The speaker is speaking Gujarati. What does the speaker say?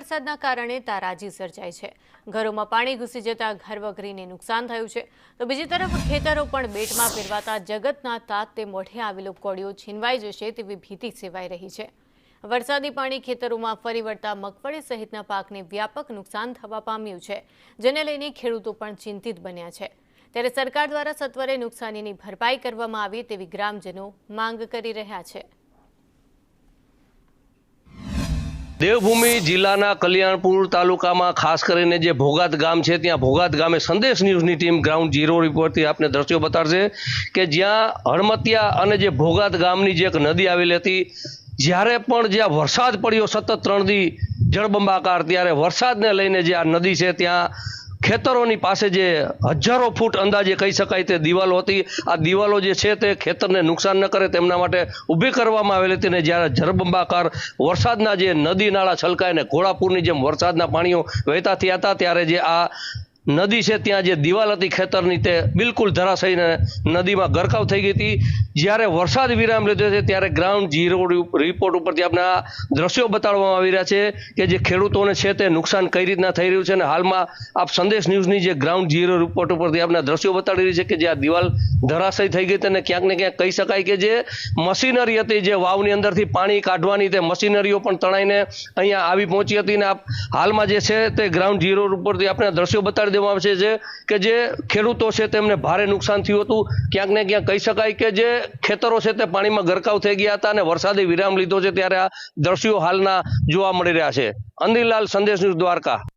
વરસાદના કારણે તારાજી સર્જાઈ છે। ઘરોમાં પાણી ઘૂસી જતા ઘરવખરીને નુકસાન થયું છે, તો બીજી તરફ ખેતરો પણ બેટમાં ફેરવાતા જગતના તાત તે મોઢે આવેલો કોળિયો છીનવાઈ જશે તેવી ભીતિ સેવાઈ રહી છે। વરસાદી પાણી ખેતરોમાં ફરી વળતા મગફળી સહિતના પાકને વ્યાપક નુકસાન થવા પામ્યું છે, જેને લઈને ખેડૂતો પણ ચિંતિત બન્યા છે। ત્યારે સરકાર દ્વારા સત્વરે નુકસાનીની ભરપાઈ કરવામાં આવે તેવી ગ્રામજનો માંગ કરી રહ્યા છે। દેવભૂમિ જિલ્લાના કલ્યાણપુર તાલુકામાં ખાસ કરીને જે ભોગાત ગામ છે, ત્યાં ભોગાત ગામે સંદેશ ન્યૂઝની ટીમ ગ્રાઉન્ડ ઝીરો રિપોર્ટથી આપને દ્રશ્યો બતાડશે કે જ્યાં હળમતિયા અને જે ભોગાત ગામની જે એક નદી આવેલી હતી, જ્યારે પણ જ્યાં વરસાદ પડ્યો સતત 3 દી જળબંબાકાર, ત્યારે વરસાદને લઈને જે આ નદી છે ત્યાં ખેતરોની પાસે જે હજારો ફૂટ અંદાજે કહી શકાય તે દિવાલો હતી। આ દિવાલો જે છે તે ખેતરને નુકસાન ન કરે તેમના માટે ઊભી કરવામાં આવેલી હતી, ને જ્યારે જળબંબાકાર વરસાદના જે નદી નાળા છલકાઈને ઘોડાપુરની જેમ વરસાદના પાણીઓ વહેતા થયા હતા, ત્યારે જે આ નદી છે ત્યાં જે દિવાલ હતી ખેતરની તે બિલકુલ ધરાશયીને નદીમાં ગરકાવ થઈ ગઈ હતી। જ્યારે વરસાદ વિરામ લીધો છે ત્યારે ગ્રાઉન્ડ ઝીરો રિપોર્ટ ઉપરથી આપણે આ દ્રશ્યો બતાડવામાં આવી રહ્યા છે કે જે ખેડૂતોને છે તે નુકસાન કઈ રીતના થઈ રહ્યું છે, અને હાલમાં આપ સંદેશ ન્યૂઝની જે ગ્રાઉન્ડ ઝીરો રિપોર્ટ ઉપરથી આપણે દ્રશ્યો બતાડી રહી છે કે જે આ દિવાલ ધરાશયી થઈ ગઈ હતી, અને ક્યાંક ને ક્યાંક કહી શકાય કે જે મશીનરી હતી જે વાવની અંદરથી પાણી કાઢવાની, તે મશીનરીઓ પણ તણાઈને અહીંયા આવી પહોંચી હતી। અને હાલમાં જે છે તે ગ્રાઉન્ડ ઝીરો ઉપરથી આપણે દ્રશ્યો બતાડી દેવામાં આવે છે કે જે ખેડૂતો છે તેમને ભારે નુકસાન થયું હતું। ક્યાંક ને ક્યાંક કહી શકાય કે જે ખેતરો છે તે પાણીમાં ગરકાવ થઈ ગયા હતા અને વરસાદે વિરામ લીધો છે, ત્યારે આ દ્રશ્યો હાલના જોવા મળી રહ્યા છે। અનિલ લાલ, સંદેશ ન્યૂઝ, દ્વારકા।